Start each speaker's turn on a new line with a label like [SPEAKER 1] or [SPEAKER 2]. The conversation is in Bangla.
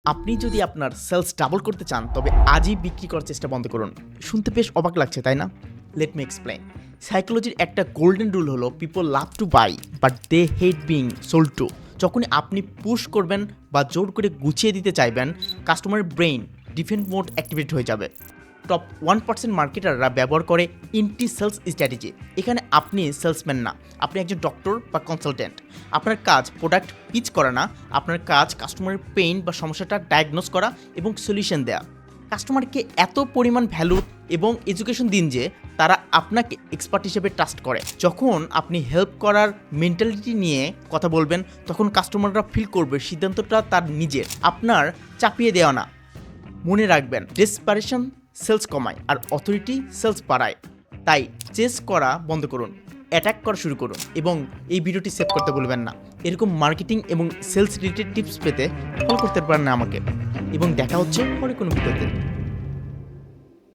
[SPEAKER 1] আপনি যদি আপনার সেলস ডাবল করতে চান তবে আজই বিক্রি করার চেষ্টা বন্ধ করুন। শুনতে বেশ অবাক লাগছে, তাই না? Let me explain. সাইকোলজির একটা গোল্ডেন রুল হলো people love to buy but they hate being sold to. যখনই আপনি পুশ করবেন বা জোর করে গুছিয়ে দিতে চাইবেন, কাস্টমারের ব্রেইন ডিফেন্স মোড অ্যাক্টিভেট হয়ে যাবে। টপ 1% মার্কেটাররা ব্যবহার করে ইন্টি সেলস স্ট্র্যাটেজি। এখানে আপনি সেলসম্যান না, আপনি একজন ডক্টর বা কনসালটেন্ট। আপনার কাজ প্রোডাক্ট পিচ করা না, আপনার কাজ কাস্টমারের পেইন বা সমস্যাটা ডায়াগনোস করা এবং সলিউশন দেওয়া। কাস্টমারকে এত পরিমাণ ভ্যালু এবং এডুকেশন দিন যে তারা আপনাকে এক্সপার্ট হিসেবে ট্রাস্ট করে। যখন আপনি হেল্প করার মেন্টালিটি নিয়ে কথা বলবেন, তখন কাস্টমাররা ফিল করবে সিদ্ধান্তটা তার নিজের, আপনার চাপিয়ে দেওয়া না। মনে রাখবেন, ডেসপারেশন সেলস কমায় আর অথরিটি সেলস বাড়ায়। তাই চেস করা বন্ধ করুন, অ্যাটাক করা শুরু করুন এবং এই ভিডিওটি সেভ করতে ভুলবেন না। এরকম মার্কেটিং এবং সেলস রিলেটেড টিপস পেতে ফলো করতে পারেন না আমাকে, এবং দেখা হচ্ছে পরে কোনো ভিডিওতে।